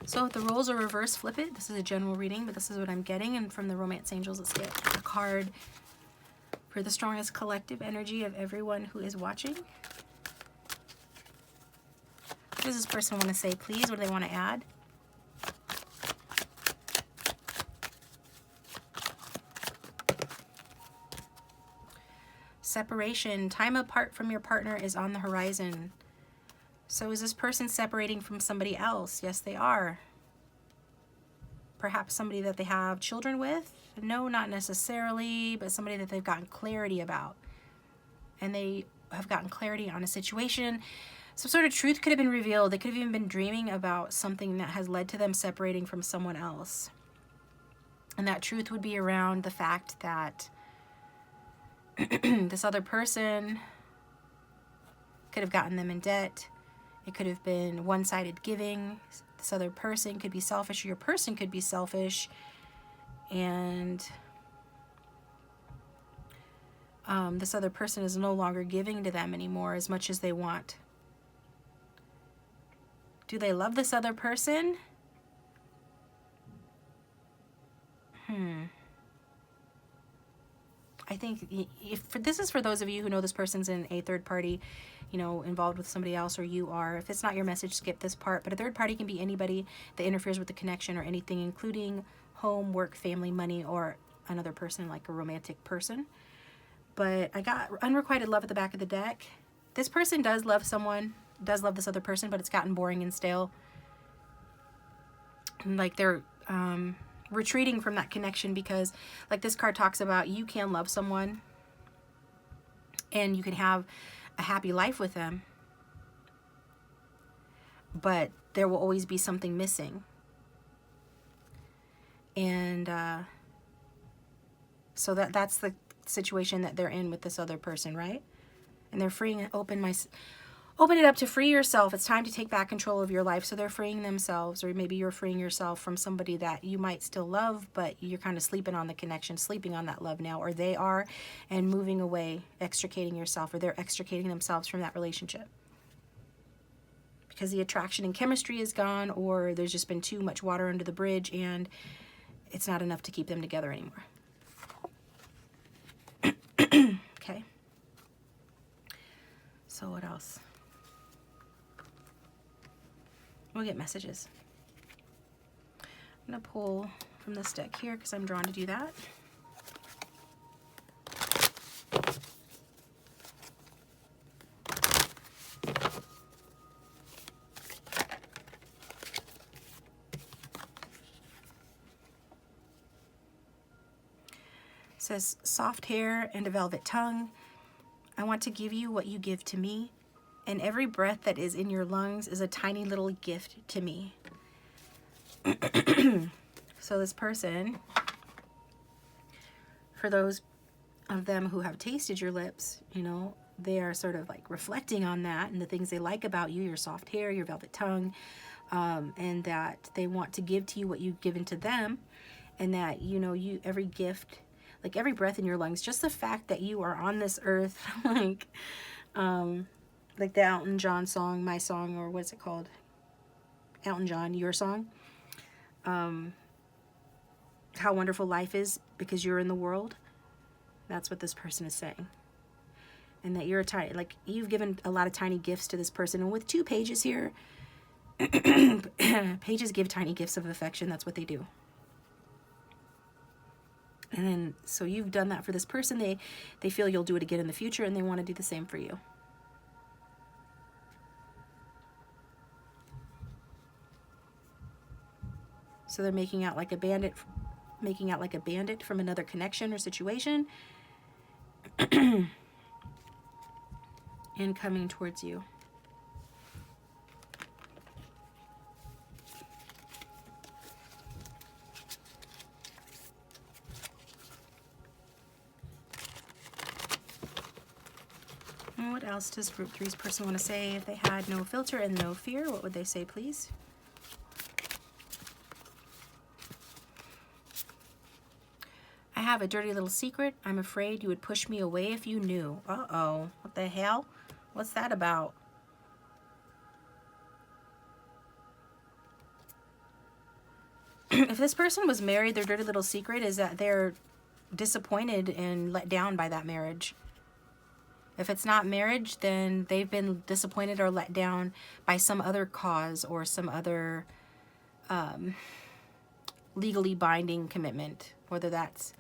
So if the roles are reverse, flip it. This is a general reading, but this is what I'm getting. And from the Romance Angels, let's get a card for the strongest collective energy of everyone who is watching. What does this person want to say, please? What do they want to add? Separation. Time apart from your partner is on the horizon. So is this person separating from somebody else? Yes, they are. Perhaps somebody that they have children with? No, not necessarily, but somebody that they've gotten clarity about. And they have gotten clarity on a situation. Some sort of truth could have been revealed. They could have even been dreaming about something that has led to them separating from someone else. And that truth would be around the fact that This other person could have gotten them in debt. It could have been one-sided giving. This other person could be selfish, or your person could be selfish. And this other person is no longer giving to them anymore as much as they want. Do they love this other person? I think this is for those of you who know this person's in a third party, you know, involved with somebody else, or you are. If it's not your message, skip this part. But a third party can be anybody that interferes with the connection or anything, including home, work, family, money, or another person, like a romantic person. But I got unrequited love at the back of the deck. This person does love someone, does love this other person, but it's gotten boring and stale. And like they're retreating from that connection, because like this card talks about, you can love someone and you can have a happy life with them, but there will always be something missing. And so that's the situation that they're in with this other person, right? And they're freeing, open it up to free yourself. It's time to take back control of your life. So they're freeing themselves, or maybe you're freeing yourself from somebody that you might still love, but you're kind of sleeping on the connection, sleeping on that love now, or they are, and moving away, extricating yourself, or they're extricating themselves from that relationship. Because the attraction and chemistry is gone, or there's just been too much water under the bridge and it's not enough to keep them together anymore. Okay. So what else? We'll get messages. I'm going to pull from this deck here because I'm drawn to do that. It says, soft hair and a velvet tongue. I want to give you what you give to me, and every breath that is in your lungs is a tiny little gift to me. So this person, for those of them who have tasted your lips, you know, they are sort of like reflecting on that and the things they like about you, your soft hair, your velvet tongue, and that they want to give to you what you've given to them, and that, you know, every gift, like every breath in your lungs, just the fact that you are on this earth, like the Elton John song, My Song, or what's it called? Elton John, Your Song. How wonderful life is because you're in the world. That's what this person is saying. And that you're a tiny, like you've given a lot of tiny gifts to this person. And with 2 pages here, pages give tiny gifts of affection. That's what they do. And then, so you've done that for this person. They feel you'll do it again in the future, and they want to do the same for you. So they're making out like a bandit from another connection or situation, and coming towards you. And what else does Group 3's person want to say? If they had no filter and no fear, what would they say, please? I have a dirty little secret. I'm afraid you would push me away if you knew. Uh-oh. What the hell? What's that about? If this person was married, their dirty little secret is that they're disappointed and let down by that marriage. If it's not marriage, then they've been disappointed or let down by some other cause or some other legally binding commitment, whether that's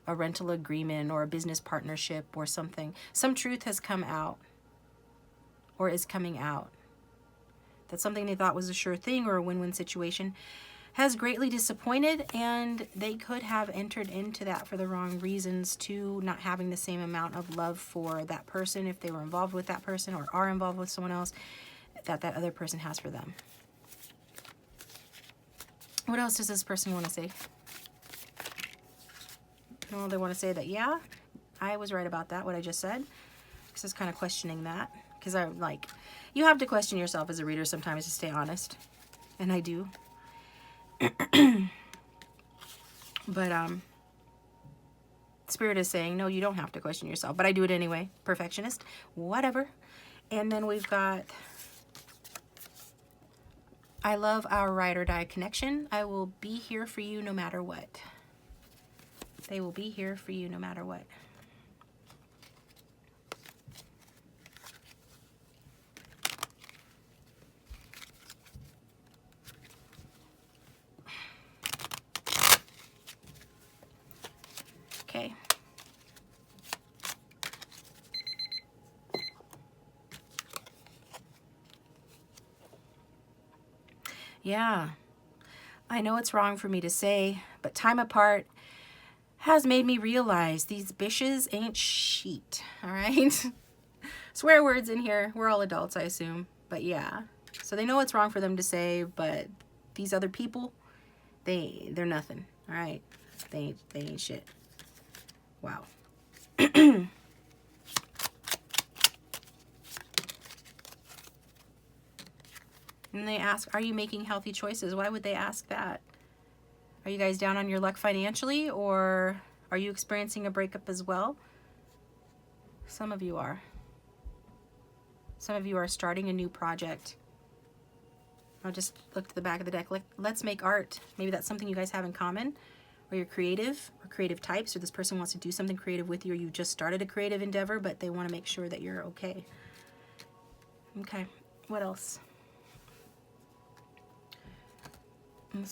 a rental agreement or a business partnership or something. Some truth has come out or is coming out. That something they thought was a sure thing or a win-win situation has greatly disappointed, and they could have entered into that for the wrong reasons, to not having the same amount of love for that person if they were involved with that person or are involved with someone else that other person has for them. What else does this person want to say? Well, they want to say that, yeah, I was right about that, what I just said. Because I was kind of questioning that. Because I'm like, you have to question yourself as a reader sometimes to stay honest. And I do. But, Spirit is saying, no, you don't have to question yourself. But I do it anyway. Perfectionist. Whatever. And then we've got, I love our ride or die connection. I will be here for you no matter what. They will be here for you no matter what. Okay. Yeah. I know it's wrong for me to say, but time apart has made me realize these bitches ain't shit. All right? Swear words in here. We're all adults, I assume. But yeah. So they know it's wrong for them to say, but these other people, they're nothing. All right? They ain't shit. Wow. And they ask, are you making healthy choices? Why would they ask that? Are you guys down on your luck financially, or are you experiencing a breakup as well? Some of you are. Some of you are starting a new project. I'll just look to the back of the deck. Let's make art. Maybe that's something you guys have in common, or you're creative, or creative types, or this person wants to do something creative with you, or you just started a creative endeavor, but they want to make sure that you're okay. Okay, what else? And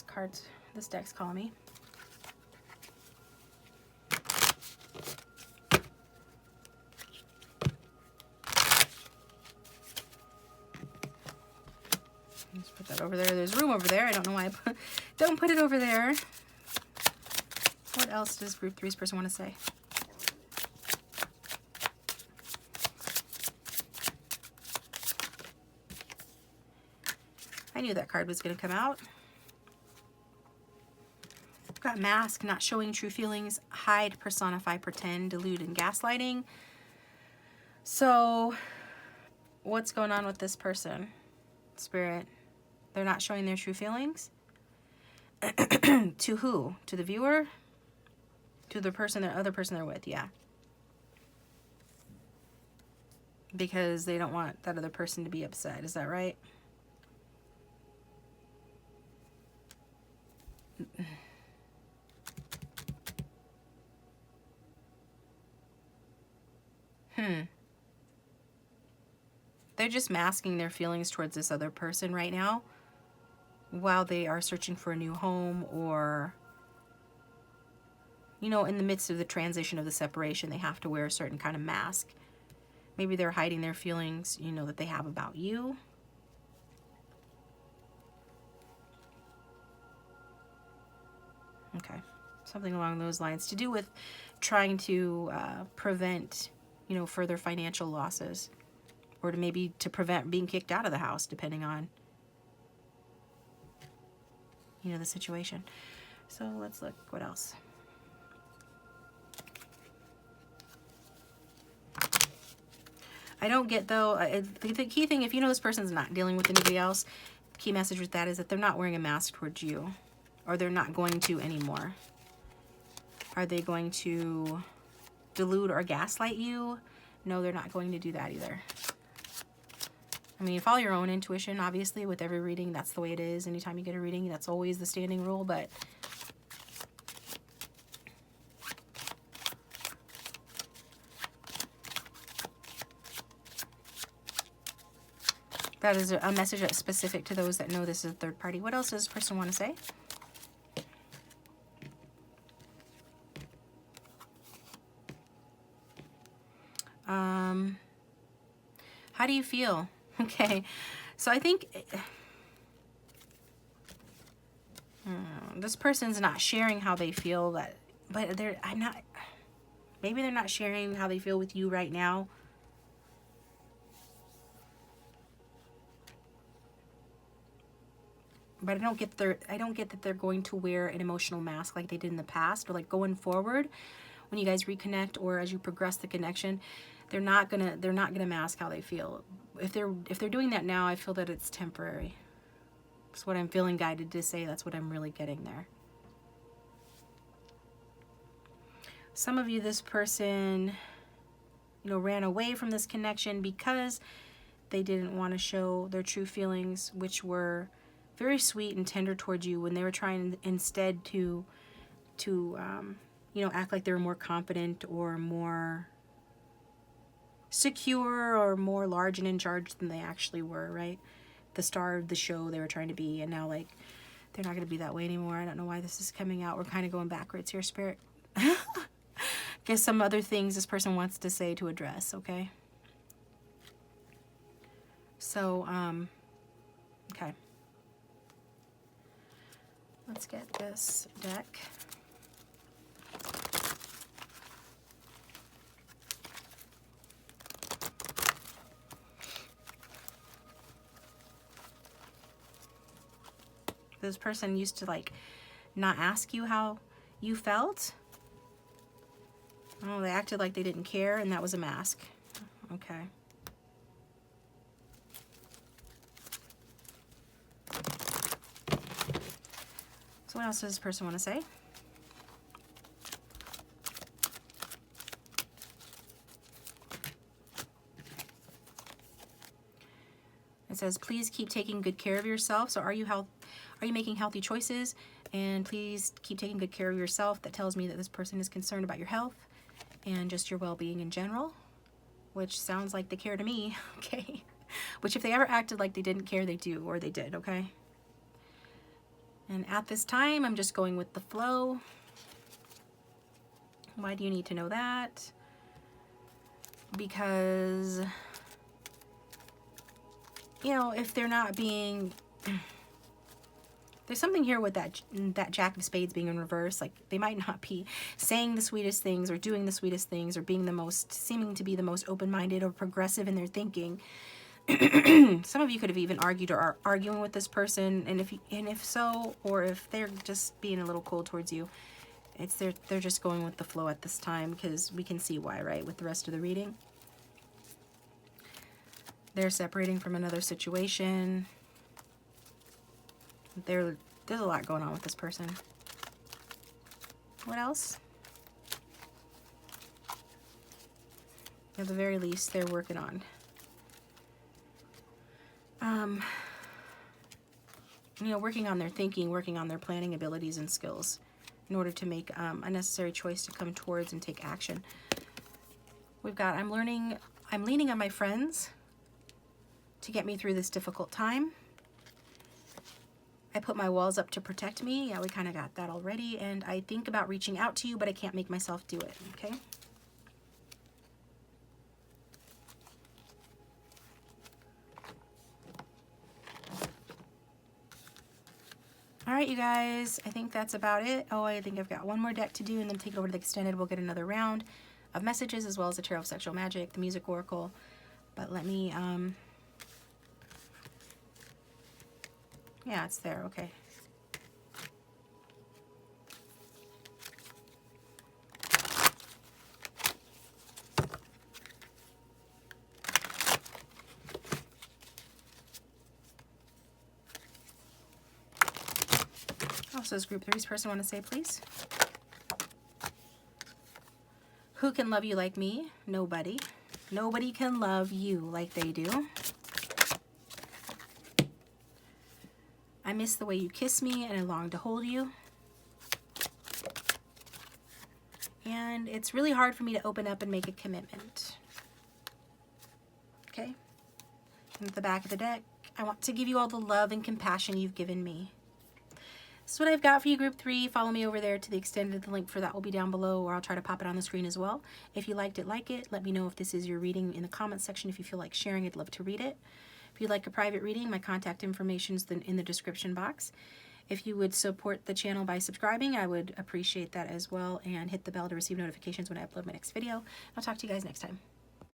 this deck's calling me. Let's put that over there. There's room over there. I don't know why don't put it over there. What else does group 3's person want to say? I knew that card was going to come out. Got mask, not showing true feelings, hide, personify, pretend, delude, and gaslighting. So what's going on with this person? Spirit. They're not showing their true feelings? To who? To the viewer? To the person, the other person they're with, yeah. Because they don't want that other person to be upset, is that right? They're just masking their feelings towards this other person right now while they are searching for a new home, or, you know, in the midst of the transition of the separation, they have to wear a certain kind of mask. Maybe they're hiding their feelings, you know, that they have about you. Okay. Something along those lines to do with trying to prevent, you know, further financial losses, or to maybe to prevent being kicked out of the house, depending on, you know, the situation. So let's look. What else? I don't get, though, the key thing, if you know this person's not dealing with anybody else, the key message with that is that they're not wearing a mask towards you, or they're not going to anymore. Are they going to delude or gaslight you? No, they're not going to do that either. I mean, follow your own intuition, obviously, with every reading. That's the way it is. Anytime you get a reading, that's always the standing rule, but that is a message that's specific to those that know this is a third party. What else does this person want to say? How do you feel? Okay, so I think this person's not sharing how they feel, but maybe they're not sharing how they feel with you right now. But I don't get that they're going to wear an emotional mask like they did in the past, or like going forward. when you guys reconnect or as you progress the connection, they're not gonna mask how they feel. If they're doing that now, I feel that it's temporary. That's what I'm feeling guided to say. That's what I'm really getting there. Some of you, this person, ran away from this connection because they didn't want to show their true feelings, which were very sweet and tender towards you, when they were trying instead to act like they were more confident or more secure or more large and in charge than they actually were, right? The star of the show they were trying to be, and now, like, they're not going to be that way anymore. I don't know why this is coming out. We're kind of going backwards here, Spirit. Guess some other things this person wants to say to address, okay? So, okay. Let's get this deck. This person used to, like, not ask you how you felt. Oh, they acted like they didn't care, and that was a mask. Okay. So what else does this person want to say? It says, please keep taking good care of yourself. So are you making healthy choices? And please keep taking good care of yourself. That tells me that this person is concerned about your health and just your well-being in general, which sounds like they care to me, okay? Which if they ever acted like they didn't care, they do, or they did, okay? And at this time, I'm just going with the flow. Why do you need to know that? Because, if they're not being... There's something here with that Jack of Spades being in reverse. Like, they might not be saying the sweetest things or doing the sweetest things or being seeming to be the most open-minded or progressive in their thinking. Some of you could have even argued or are arguing with this person, and if so, or if they're just being a little cold towards you, they're just going with the flow at this time, because we can see why, right, with the rest of the reading. They're separating from another situation. There's a lot going on with this person. What else? At the very least, they're working on. Working on their thinking, working on their planning abilities and skills in order to make a necessary choice to come towards and take action. We've got, I'm leaning on my friends to get me through this difficult time. I put my walls up to protect me. Yeah, we kind of got that already. And I think about reaching out to you, but I can't make myself do it, okay? All right, you guys, I think that's about it. Oh, I think I've got one more deck to do and then take it over to the extended. We'll get another round of messages as well as the Tarot of Sexual Magic, the Music Oracle. But let me, yeah, it's there, okay. Also, does group 3's person want to say, please? Who can love you like me? Nobody. Nobody can love you like they do. I miss the way you kiss me and I long to hold you. And it's really hard for me to open up and make a commitment. Okay? And at the back of the deck, I want to give you all the love and compassion you've given me. This is what I've got for you, group 3. Follow me over there to the extended. The link for that will be down below, or I'll try to pop it on the screen as well. If you liked it, like it. Let me know if this is your reading in the comments section. If you feel like sharing, I'd love to read it. If you'd like a private reading, my contact information is in the description box. If you would support the channel by subscribing, I would appreciate that as well. And hit the bell to receive notifications when I upload my next video. I'll talk to you guys next time.